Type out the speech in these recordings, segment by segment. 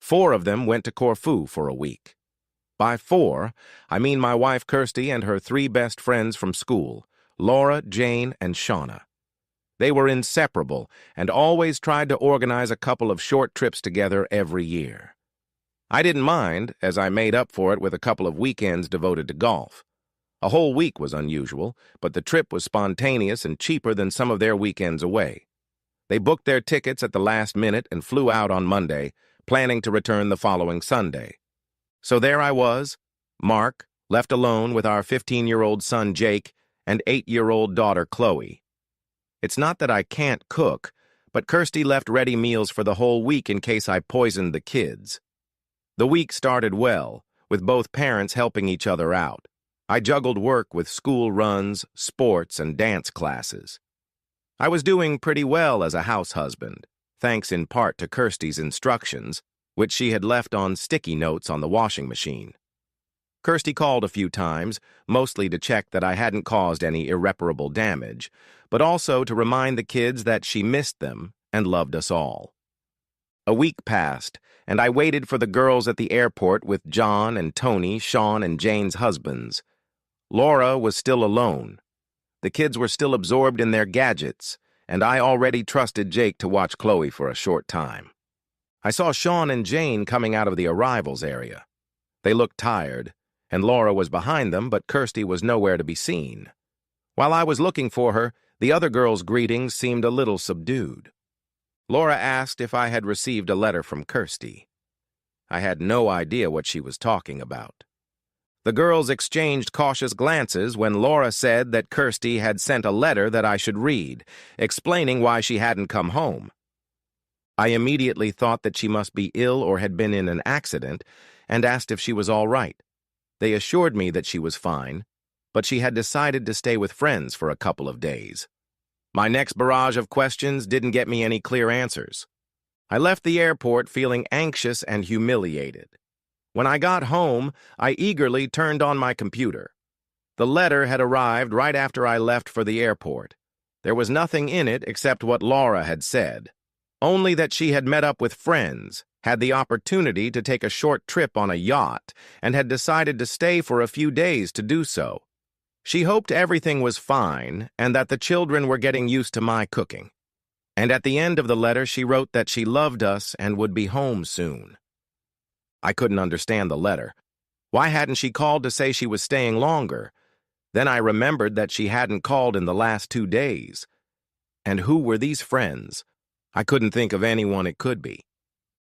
4 of them went to Corfu for a week. By 4, I mean my wife Kirsty and her 3 best friends from school, Laura, Jane, and Shauna. They were inseparable and always tried to organize a couple of short trips together every year. I didn't mind, as I made up for it with a couple of weekends devoted to golf. A whole week was unusual, but the trip was spontaneous and cheaper than some of their weekends away. They booked their tickets at the last minute and flew out on Monday, planning to return the following Sunday. So there I was, Mark, left alone with our 15-year-old son Jake and 8-year-old daughter Chloe. It's not that I can't cook, but Kirsty left ready meals for the whole week in case I poisoned the kids. The week started well, with both parents helping each other out. I juggled work with school runs, sports, and dance classes. I was doing pretty well as a house husband, thanks in part to Kirsty's instructions, which she had left on sticky notes on the washing machine. Kirsty called a few times, mostly to check that I hadn't caused any irreparable damage, but also to remind the kids that she missed them and loved us all. A week passed, and I waited for the girls at the airport with John and Tony, Sean, and Jane's husbands. Laura was still alone. The kids were still absorbed in their gadgets, and I already trusted Jake to watch Chloe for a short time. I saw Sean and Jane coming out of the arrivals area. They looked tired, and Laura was behind them, but Kirsty was nowhere to be seen. While I was looking for her, the other girls' greetings seemed a little subdued. Laura asked if I had received a letter from Kirsty. I had no idea what she was talking about. The girls exchanged cautious glances when Laura said that Kirsty had sent a letter that I should read, explaining why she hadn't come home. I immediately thought that she must be ill or had been in an accident, and asked if she was all right. They assured me that she was fine, but she had decided to stay with friends for a couple of days. My next barrage of questions didn't get me any clear answers. I left the airport feeling anxious and humiliated. When I got home, I eagerly turned on my computer. The letter had arrived right after I left for the airport. There was nothing in it except what Laura had said, only that she had met up with friends, had the opportunity to take a short trip on a yacht, and had decided to stay for a few days to do so. She hoped everything was fine and that the children were getting used to my cooking. And at the end of the letter, she wrote that she loved us and would be home soon. I couldn't understand the letter. Why hadn't she called to say she was staying longer? Then I remembered that she hadn't called in the last 2 days. And who were these friends? I couldn't think of anyone it could be.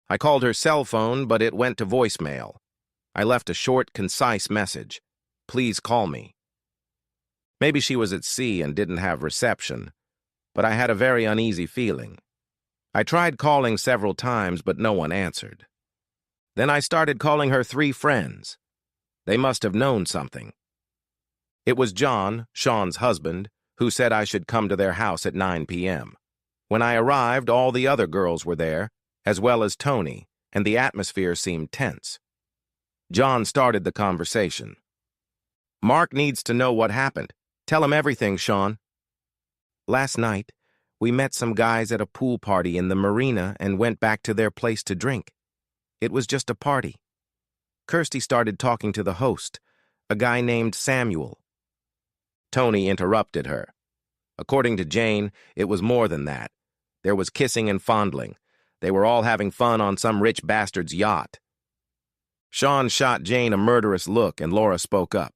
I called her cell phone, but it went to voicemail. I left a short, concise message. Please call me. Maybe she was at sea and didn't have reception, but I had a very uneasy feeling. I tried calling several times, but no one answered. Then I started calling her 3 friends. They must have known something. It was John, Sean's husband, who said I should come to their house at 9 p.m. When I arrived, all the other girls were there, as well as Tony, and the atmosphere seemed tense. John started the conversation. Mark needs to know what happened. Tell him everything, Sean. Last night, we met some guys at a pool party in the marina and went back to their place to drink. It was just a party. Kirsty started talking to the host, a guy named Samuel. Tony interrupted her. According to Jane, it was more than that. There was kissing and fondling. They were all having fun on some rich bastard's yacht. Sean shot Jane a murderous look, and Laura spoke up.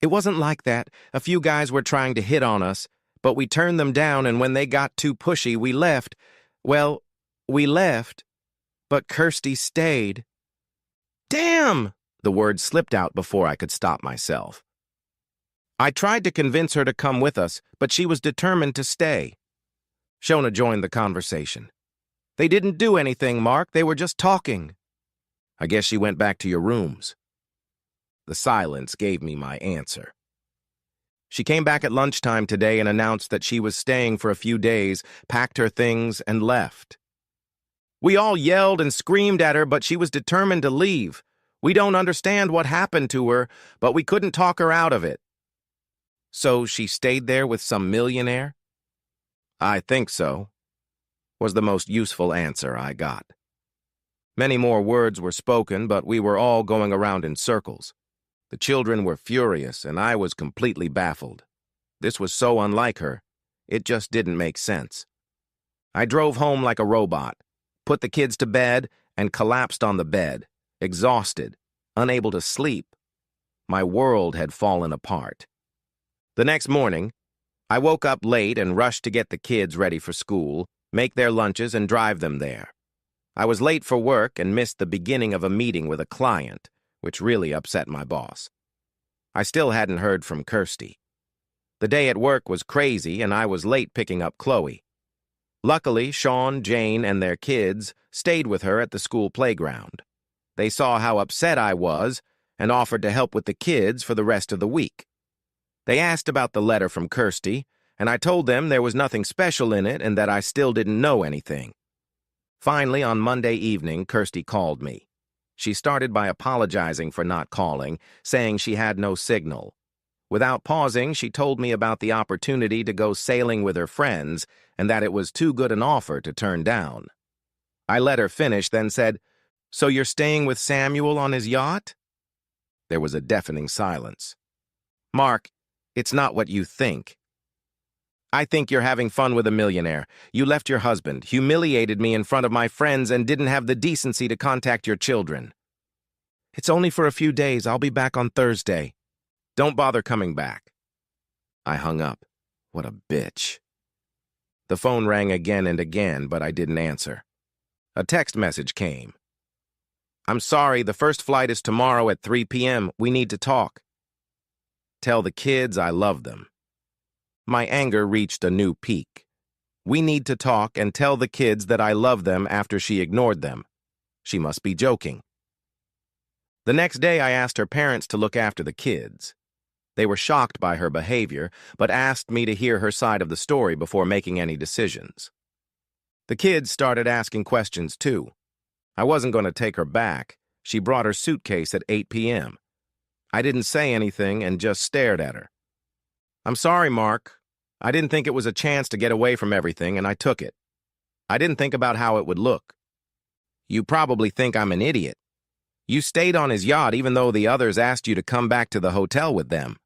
It wasn't like that. A few guys were trying to hit on us, but we turned them down, and when they got too pushy, we left. Well, we left, but Kirsty stayed. Damn! The words slipped out before I could stop myself. I tried to convince her to come with us, but she was determined to stay. Shona joined the conversation. They didn't do anything, Mark. They were just talking. I guess she went back to your rooms. The silence gave me my answer. She came back at lunchtime today and announced that she was staying for a few days, packed her things, and left. We all yelled and screamed at her, but she was determined to leave. We don't understand what happened to her, but we couldn't talk her out of it. So she stayed there with some millionaire? I think so, was the most useful answer I got. Many more words were spoken, but we were all going around in circles. The children were furious, and I was completely baffled. This was so unlike her. It just didn't make sense. I drove home like a robot, put the kids to bed, and collapsed on the bed, exhausted, unable to sleep. My world had fallen apart. The next morning, I woke up late and rushed to get the kids ready for school, make their lunches, and drive them there. I was late for work and missed the beginning of a meeting with a client, which really upset my boss. I still hadn't heard from Kirsty. The day at work was crazy, and I was late picking up Chloe. Luckily, Sean, Jane, and their kids stayed with her at the school playground. They saw how upset I was and offered to help with the kids for the rest of the week. They asked about the letter from Kirsty, and I told them there was nothing special in it and that I still didn't know anything. Finally, on Monday evening, Kirsty called me. She started by apologizing for not calling, saying she had no signal. Without pausing, she told me about the opportunity to go sailing with her friends and that it was too good an offer to turn down. I let her finish, then said, "So you're staying with Samuel on his yacht?" There was a deafening silence. "Mark, it's not what you think. I think you're having fun with a millionaire. You left your husband, humiliated me in front of my friends, and didn't have the decency to contact your children. It's only for a few days. I'll be back on Thursday. Don't bother coming back." I hung up. What a bitch. The phone rang again and again, but I didn't answer. A text message came. "I'm sorry, the first flight is tomorrow at 3 p.m. We need to talk. Tell the kids I love them." My anger reached a new peak. We need to talk and tell the kids that I love them after she ignored them. She must be joking. The next day, I asked her parents to look after the kids. They were shocked by her behavior, but asked me to hear her side of the story before making any decisions. The kids started asking questions, too. I wasn't going to take her back. She brought her suitcase at 8 p.m. I didn't say anything and just stared at her. "I'm sorry, Mark. I didn't think it was a chance to get away from everything, and I took it. I didn't think about how it would look. You probably think I'm an idiot. You stayed on his yacht even though the others asked you to come back to the hotel with them.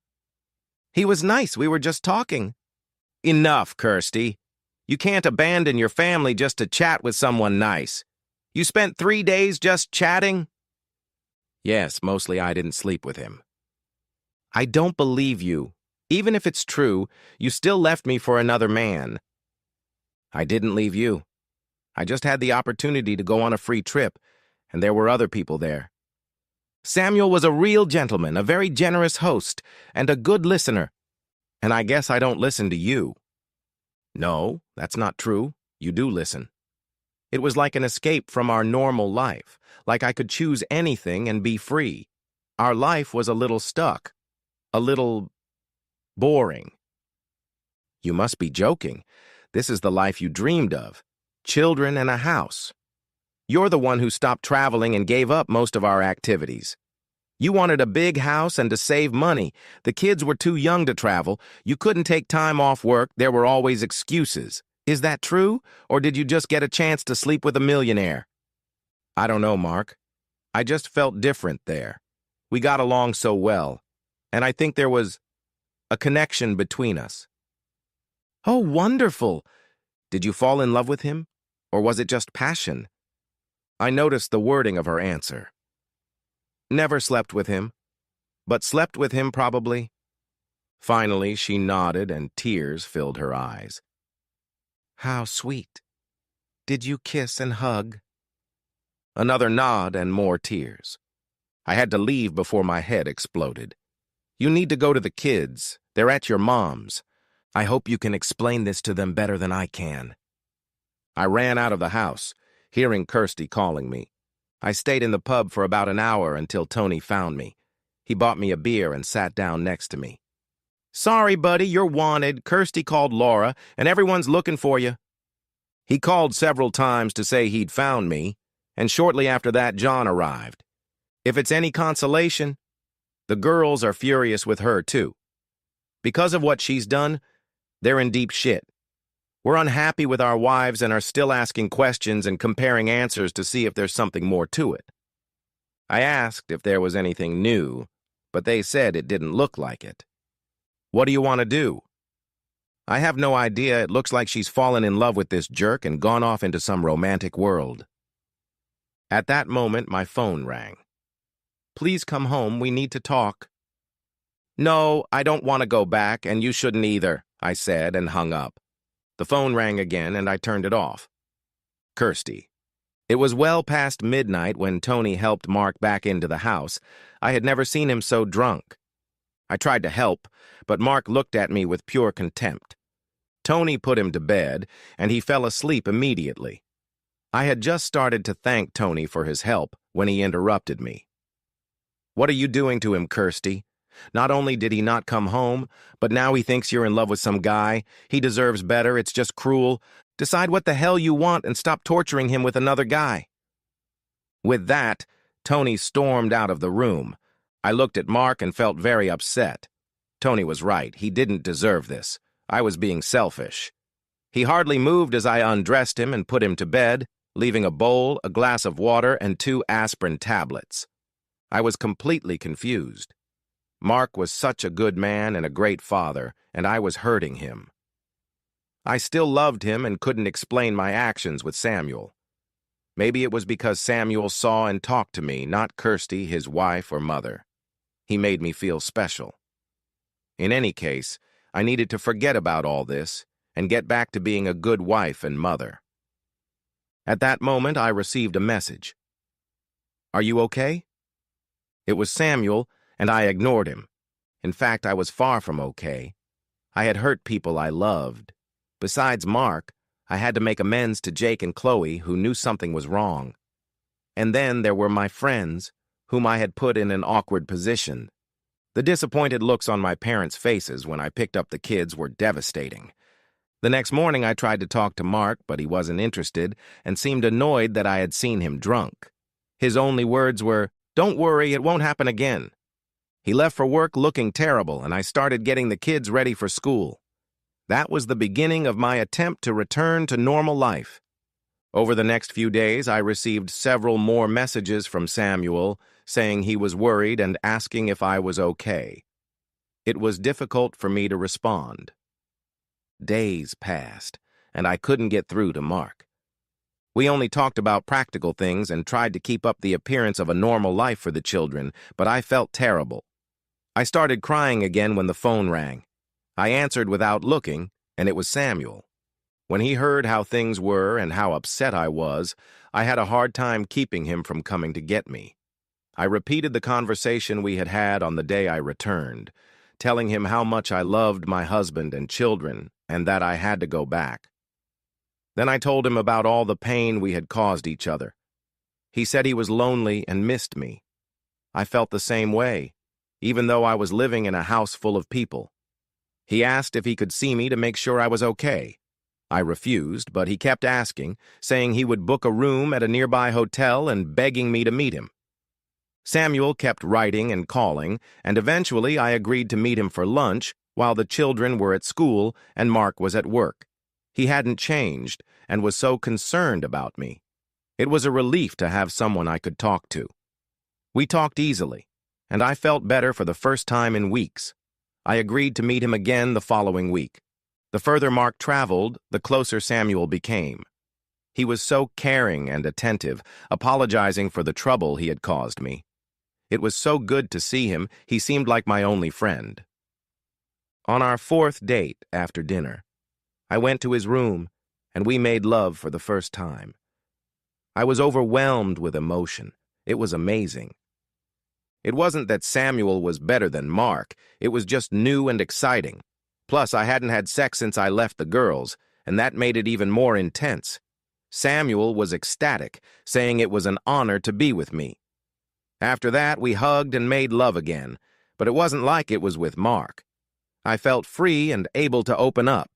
He was nice. We were just talking." Enough, Kirsty. You can't abandon your family just to chat with someone nice. You spent 3 days just chatting? Yes, mostly I didn't sleep with him. I don't believe you. Even if it's true, you still left me for another man. I didn't leave you. I just had the opportunity to go on a free trip, and there were other people there. Samuel was a real gentleman, a very generous host, and a good listener. And I guess I don't listen to you. No, that's not true. You do listen. It was like an escape from our normal life, like I could choose anything and be free. Our life was a little stuck, a little boring. You must be joking. This is the life you dreamed of. Children and a house. You're the one who stopped traveling and gave up most of our activities. You wanted a big house and to save money. The kids were too young to travel. You couldn't take time off work. There were always excuses. Is that true? Or did you just get a chance to sleep with a millionaire? I don't know, Mark. I just felt different there. We got along so well. And I think there was a connection between us. Oh, wonderful! Did you fall in love with him? Or was it just passion? I noticed the wording of her answer. Never slept with him, but slept with him probably. Finally, she nodded and tears filled her eyes. How sweet. Did you kiss and hug? Another nod and more tears. I had to leave before my head exploded. You need to go to the kids. They're at your mom's. I hope you can explain this to them better than I can. I ran out of the house, hearing Kirsty calling me. I stayed in the pub for about an hour until Tony found me. He bought me a beer and sat down next to me. Sorry, buddy, you're wanted. Kirsty called Laura, and everyone's looking for you. He called several times to say he'd found me, and shortly after that, John arrived. If it's any consolation, the girls are furious with her, too. Because of what she's done, they're in deep shit. We're unhappy with our wives and are still asking questions and comparing answers to see if there's something more to it. I asked if there was anything new, but they said it didn't look like it. What do you want to do? I have no idea. It looks like she's fallen in love with this jerk and gone off into some romantic world. At that moment, my phone rang. Please come home. We need to talk. No, I don't want to go back, and you shouldn't either, I said and hung up. The phone rang again, and I turned it off. Kirsty. It was well past midnight when Tony helped Mark back into the house. I had never seen him so drunk. I tried to help, but Mark looked at me with pure contempt. Tony put him to bed, and he fell asleep immediately. I had just started to thank Tony for his help when he interrupted me. What are you doing to him, Kirsty? Not only did he not come home, but now he thinks you're in love with some guy. He deserves better. It's just cruel. Decide what the hell you want and stop torturing him with another guy. With that, Tony stormed out of the room. I looked at Mark and felt very upset. Tony was right. He didn't deserve this. I was being selfish. He hardly moved as I undressed him and put him to bed, leaving a bowl, a glass of water, and 2 aspirin tablets. I was completely confused. Mark was such a good man and a great father, and I was hurting him. I still loved him and couldn't explain my actions with Samuel. Maybe it was because Samuel saw and talked to me, not Kirsty, his wife or mother. He made me feel special. In any case, I needed to forget about all this and get back to being a good wife and mother. At that moment, I received a message. Are you okay? It was Samuel, and I ignored him. In fact, I was far from okay. I had hurt people I loved. Besides Mark, I had to make amends to Jake and Chloe, who knew something was wrong. And then there were my friends, whom I had put in an awkward position. The disappointed looks on my parents' faces when I picked up the kids were devastating. The next morning I tried to talk to Mark, but he wasn't interested and seemed annoyed that I had seen him drunk. His only words were, "Don't worry, it won't happen again." He left for work looking terrible, and I started getting the kids ready for school. That was the beginning of my attempt to return to normal life. Over the next few days, I received several more messages from Samuel saying he was worried and asking if I was okay. It was difficult for me to respond. Days passed, and I couldn't get through to Mark. We only talked about practical things and tried to keep up the appearance of a normal life for the children, but I felt terrible. I started crying again when the phone rang. I answered without looking, and it was Samuel. When he heard how things were and how upset I was, I had a hard time keeping him from coming to get me. I repeated the conversation we had had on the day I returned, telling him how much I loved my husband and children and that I had to go back. Then I told him about all the pain we had caused each other. He said he was lonely and missed me. I felt the same way, even though I was living in a house full of people. He asked if he could see me to make sure I was okay. I refused, but he kept asking, saying he would book a room at a nearby hotel and begging me to meet him. Samuel kept writing and calling, and eventually I agreed to meet him for lunch while the children were at school and Mark was at work. He hadn't changed and was so concerned about me. It was a relief to have someone I could talk to. We talked easily, and I felt better for the first time in weeks. I agreed to meet him again the following week. The further Mark traveled, the closer Samuel became. He was so caring and attentive, apologizing for the trouble he had caused me. It was so good to see him. He seemed like my only friend. On our 4th date after dinner, I went to his room, and we made love for the first time. I was overwhelmed with emotion. It was amazing. It wasn't that Samuel was better than Mark. It was just new and exciting. Plus, I hadn't had sex since I left the girls, and that made it even more intense. Samuel was ecstatic, saying it was an honor to be with me. After that, we hugged and made love again, but it wasn't like it was with Mark. I felt free and able to open up.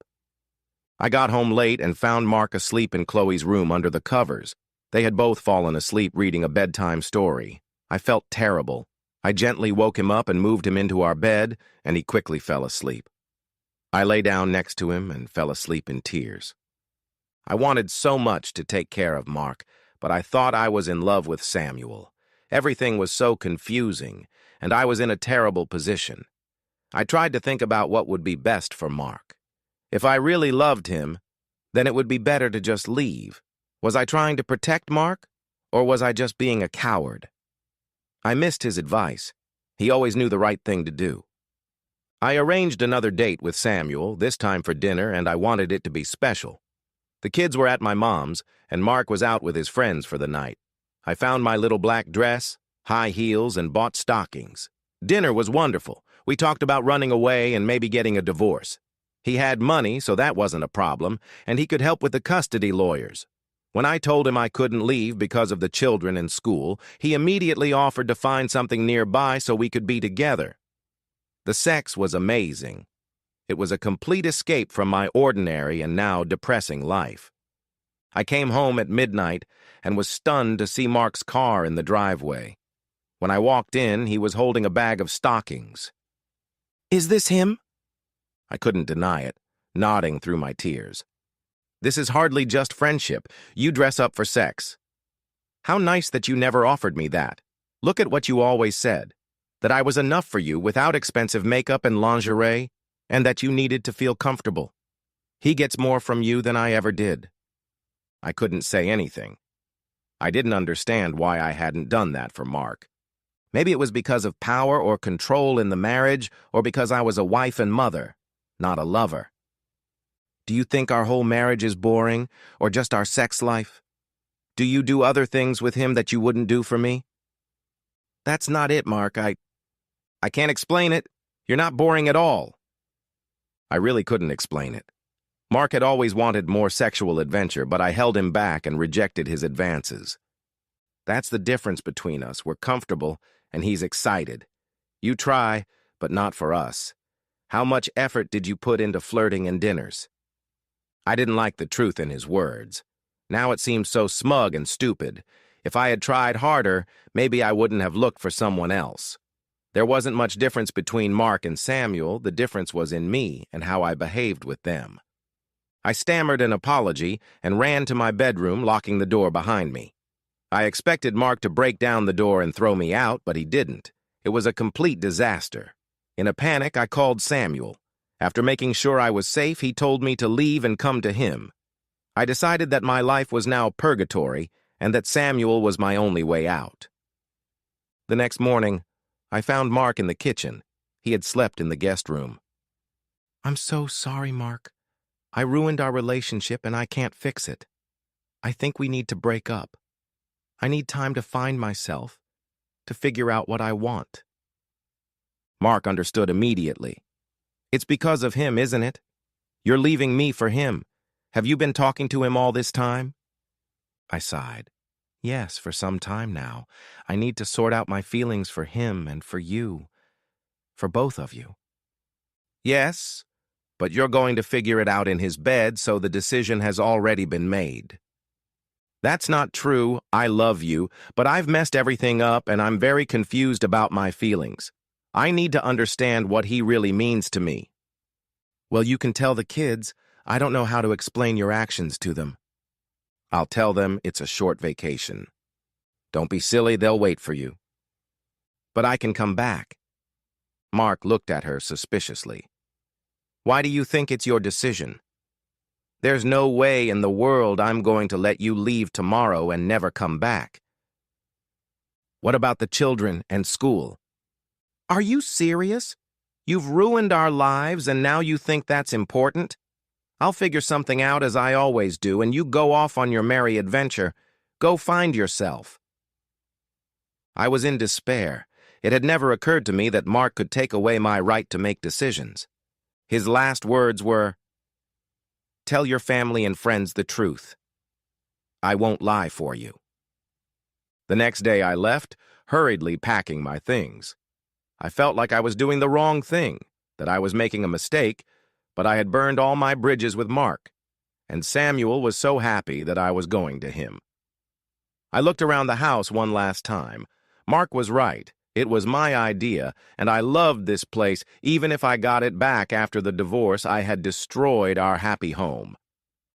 I got home late and found Mark asleep in Chloe's room under the covers. They had both fallen asleep reading a bedtime story. I felt terrible. I gently woke him up and moved him into our bed, and he quickly fell asleep. I lay down next to him and fell asleep in tears. I wanted so much to take care of Mark, but I thought I was in love with Samuel. Everything was so confusing, and I was in a terrible position. I tried to think about what would be best for Mark. If I really loved him, then it would be better to just leave. Was I trying to protect Mark, or was I just being a coward? I missed his advice. He always knew the right thing to do. I arranged another date with Samuel, this time for dinner, and I wanted it to be special. The kids were at my mom's, and Mark was out with his friends for the night. I found my little black dress, high heels, and bought stockings. Dinner was wonderful. We talked about running away and maybe getting a divorce. He had money, so that wasn't a problem, and he could help with the custody lawyers. When I told him I couldn't leave because of the children in school, he immediately offered to find something nearby so we could be together. The sex was amazing. It was a complete escape from my ordinary and now depressing life. I came home at midnight and was stunned to see Mark's car in the driveway. When I walked in, he was holding a bag of stockings. "Is this him?" I couldn't deny it, nodding through my tears. "This is hardly just friendship. You dress up for sex." "How nice that you never offered me that. Look at what you always said, that I was enough for you without expensive makeup and lingerie, and that you needed to feel comfortable. He gets more from you than I ever did." I couldn't say anything. I didn't understand why I hadn't done that for Mark. Maybe it was because of power or control in the marriage, or because I was a wife and mother, not a lover. "Do you think our whole marriage is boring, or just our sex life? Do you do other things with him that you wouldn't do for me?" "That's not it, Mark. I can't explain it. You're not boring at all." I really couldn't explain it. Mark had always wanted more sexual adventure, but I held him back and rejected his advances. That's the difference between us. We're comfortable, and he's excited. You try, but not for us. How much effort did you put into flirting and dinners? I didn't like the truth in his words. Now it seemed so smug and stupid. If I had tried harder, maybe I wouldn't have looked for someone else. There wasn't much difference between Mark and Samuel. The difference was in me and how I behaved with them. I stammered an apology and ran to my bedroom, locking the door behind me. I expected Mark to break down the door and throw me out, but he didn't. It was a complete disaster. In a panic, I called Samuel. After making sure I was safe, he told me to leave and come to him. I decided that my life was now purgatory and that Samuel was my only way out. The next morning, I found Mark in the kitchen. He had slept in the guest room. "I'm so sorry, Mark. I ruined our relationship and I can't fix it. I think we need to break up. I need time to find myself, to figure out what I want." Mark understood immediately. "It's because of him, isn't it? You're leaving me for him. Have you been talking to him all this time?" I sighed. "Yes, for some time now. I need to sort out my feelings for him and for you. For both of you." "Yes, but you're going to figure it out in his bed, so the decision has already been made." "That's not true. I love you, but I've messed everything up and I'm very confused about my feelings. I need to understand what he really means to me." "Well, you can tell the kids. I don't know how to explain your actions to them." "I'll tell them it's a short vacation. Don't be silly, they'll wait for you." "But I can come back." Mark looked at her suspiciously. "Why do you think it's your decision? There's no way in the world I'm going to let you leave tomorrow and never come back." "What about the children and school?" "Are you serious? You've ruined our lives and now you think that's important? I'll figure something out as I always do, and you go off on your merry adventure. Go find yourself." I was in despair. It had never occurred to me that Mark could take away my right to make decisions. His last words were, "Tell your family and friends the truth. I won't lie for you." The next day I left, hurriedly packing my things. I felt like I was doing the wrong thing, that I was making a mistake, but I had burned all my bridges with Mark, and Samuel was so happy that I was going to him. I looked around the house one last time. Mark was right. It was my idea, and I loved this place. Even if I got it back after the divorce, I had destroyed our happy home.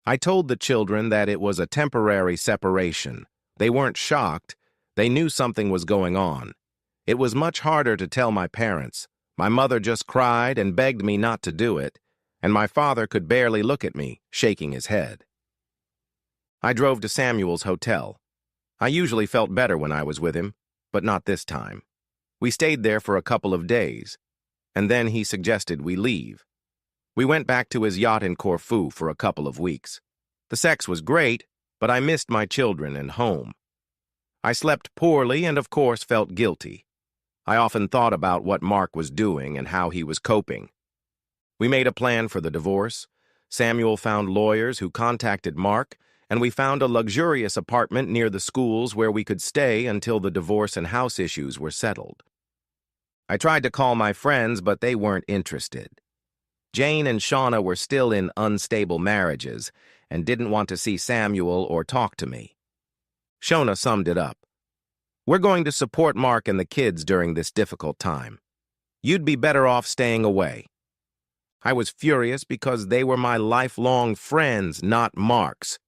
I told the children that it was a temporary separation. They weren't shocked. They knew something was going on. It was much harder to tell my parents. My mother just cried and begged me not to do it, and my father could barely look at me, shaking his head. I drove to Samuel's hotel. I usually felt better when I was with him, but not this time. We stayed there for a couple of days, and then he suggested we leave. We went back to his yacht in Corfu for a couple of weeks. The sex was great, but I missed my children and home. I slept poorly and, of course, felt guilty. I often thought about what Mark was doing and how he was coping. We made a plan for the divorce. Samuel found lawyers who contacted Mark, and we found a luxurious apartment near the schools where we could stay until the divorce and house issues were settled. I tried to call my friends, but they weren't interested. Jane and Shauna were still in unstable marriages and didn't want to see Samuel or talk to me. Shauna summed it up. We're going to support Mark and the kids during this difficult time. You'd be better off staying away. I was furious because they were my lifelong friends, not Mark's.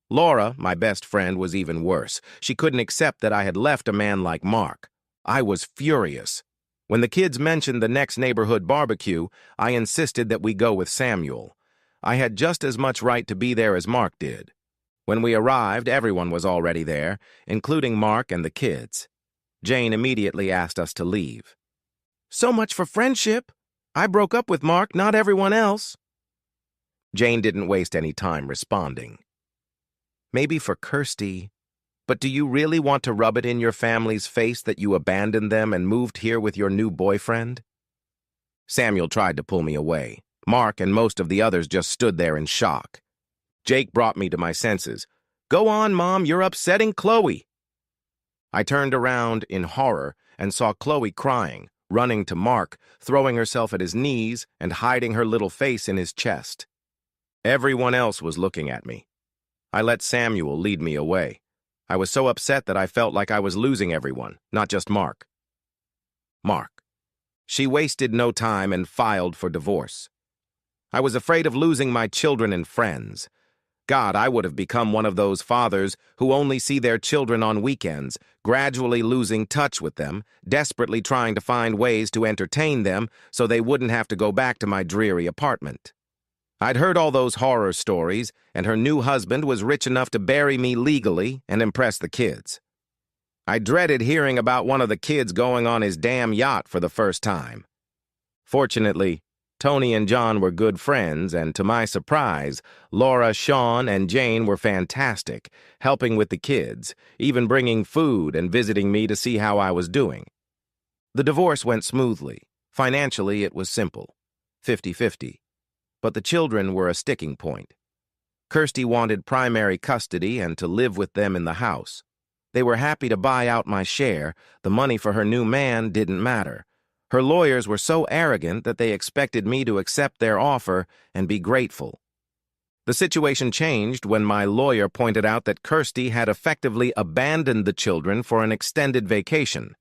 Laura, my best friend, was even worse. She couldn't accept that I had left a man like Mark. I was furious. When the kids mentioned the next neighborhood barbecue, I insisted that we go with Samuel. I had just as much right to be there as Mark did. When we arrived, everyone was already there, including Mark and the kids. Jane immediately asked us to leave. So much for friendship. I broke up with Mark, not everyone else. Jane didn't waste any time responding. Maybe for Kirsty, but do you really want to rub it in your family's face that you abandoned them and moved here with your new boyfriend? Samuel tried to pull me away. Mark and most of the others just stood there in shock. Jake brought me to my senses. Go on, Mom, you're upsetting Chloe. I turned around in horror and saw Chloe crying, running to Mark, throwing herself at his knees and hiding her little face in his chest. Everyone else was looking at me. I let Samuel lead me away. I was so upset that I felt like I was losing everyone, not just Mark. Mark. She wasted no time and filed for divorce. I was afraid of losing my children and friends. God, I would have become one of those fathers who only see their children on weekends, gradually losing touch with them, desperately trying to find ways to entertain them so they wouldn't have to go back to my dreary apartment. I'd heard all those horror stories, and her new husband was rich enough to bury me legally and impress the kids. I dreaded hearing about one of the kids going on his damn yacht for the first time. Fortunately, Tony and John were good friends, and to my surprise, Laura, Sean, and Jane were fantastic, helping with the kids, even bringing food and visiting me to see how I was doing. The divorce went smoothly. Financially, it was simple, 50-50. But the children were a sticking point. Kirsty wanted primary custody and to live with them in the house. They were happy to buy out my share. The money for her new man didn't matter. Her lawyers were so arrogant that they expected me to accept their offer and be grateful. The situation changed when my lawyer pointed out that Kirsty had effectively abandoned the children for an extended vacation.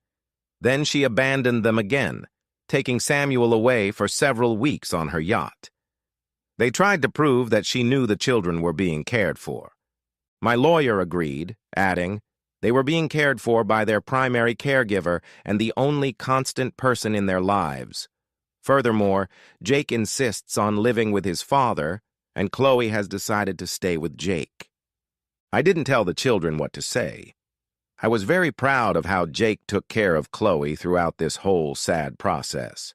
Then she abandoned them again, taking Samuel away for several weeks on her yacht. They tried to prove that she knew the children were being cared for. My lawyer agreed, adding, they were being cared for by their primary caregiver and the only constant person in their lives. Furthermore, Jake insists on living with his father, and Chloe has decided to stay with Jake. I didn't tell the children what to say. I was very proud of how Jake took care of Chloe throughout this whole sad process.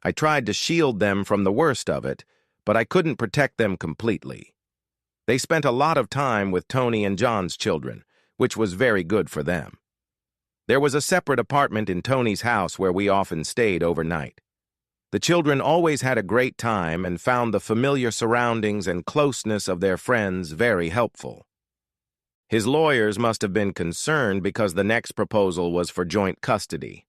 I tried to shield them from the worst of it, but I couldn't protect them completely. They spent a lot of time with Tony and John's children, which was very good for them. There was a separate apartment in Tony's house where we often stayed overnight. The children always had a great time and found the familiar surroundings and closeness of their friends very helpful. His lawyers must have been concerned because the next proposal was for joint custody.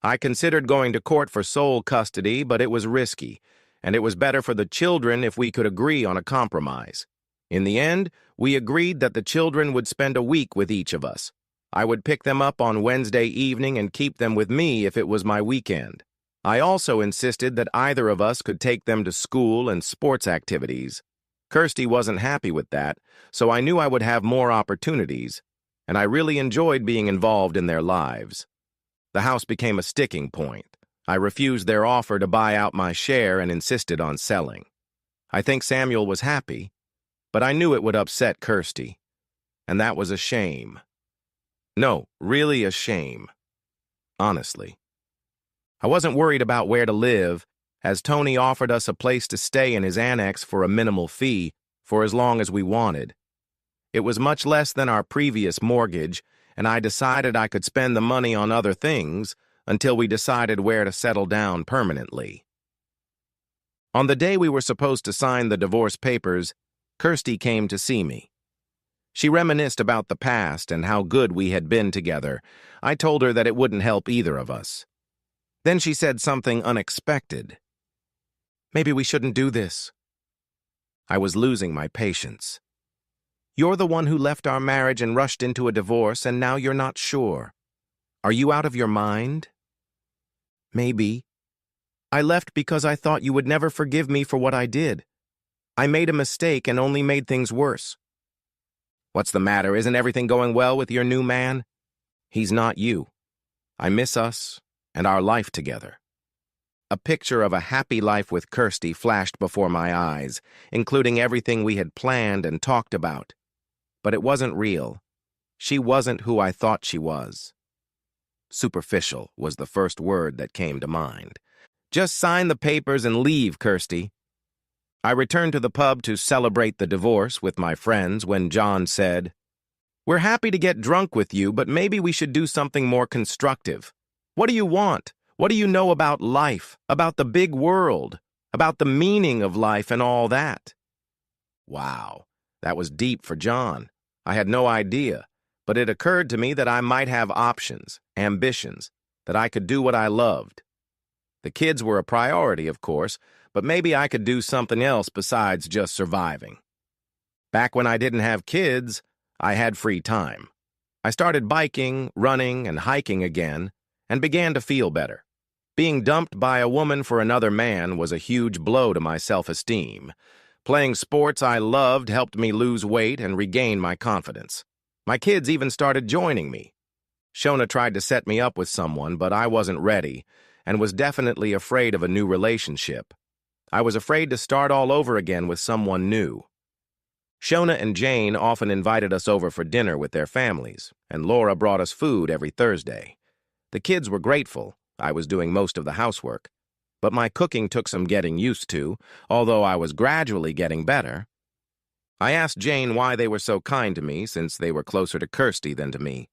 I considered going to court for sole custody, but it was risky, and it was better for the children if we could agree on a compromise. In the end, we agreed that the children would spend a week with each of us. I would pick them up on Wednesday evening and keep them with me if it was my weekend. I also insisted that either of us could take them to school and sports activities. Kirsty wasn't happy with that, so I knew I would have more opportunities, and I really enjoyed being involved in their lives. The house became a sticking point. I refused their offer to buy out my share and insisted on selling. I think Samuel was happy, but I knew it would upset Kirsty, and that was a shame. No, really a shame. Honestly. I wasn't worried about where to live, as Tony offered us a place to stay in his annex for a minimal fee for as long as we wanted. It was much less than our previous mortgage, and I decided I could spend the money on other things until we decided where to settle down permanently. On the day we were supposed to sign the divorce papers, Kirsty came to see me. She reminisced about the past and how good we had been together. I told her that it wouldn't help either of us. Then she said something unexpected. Maybe we shouldn't do this. I was losing my patience. You're the one who left our marriage and rushed into a divorce, and now you're not sure. Are you out of your mind? Maybe. I left because I thought you would never forgive me for what I did. I made a mistake and only made things worse. What's the matter? Isn't everything going well with your new man? He's not you. I miss us and our life together. A picture of a happy life with Kirsty flashed before my eyes, including everything we had planned and talked about. But it wasn't real. She wasn't who I thought she was. Superficial was the first word that came to mind. Just sign the papers and leave, Kirsty. I returned to the pub to celebrate the divorce with my friends when John said, "We're happy to get drunk with you, but maybe we should do something more constructive. What do you want? What do you know about life, about the big world, about the meaning of life and all that?" Wow, that was deep for John. I had no idea, but it occurred to me that I might have options, ambitions, that I could do what I loved. The kids were a priority, of course, but maybe I could do something else besides just surviving. Back when I didn't have kids, I had free time. I started biking, running, and hiking again, and began to feel better. Being dumped by a woman for another man was a huge blow to my self-esteem. Playing sports I loved helped me lose weight and regain my confidence. My kids even started joining me. Shona tried to set me up with someone, but I wasn't ready, and was definitely afraid of a new relationship. I was afraid to start all over again with someone new. Shona and Jane often invited us over for dinner with their families, and Laura brought us food every Thursday. The kids were grateful. I was doing most of the housework. But my cooking took some getting used to, although I was gradually getting better. I asked Jane why they were so kind to me, since they were closer to Kirsty than to me.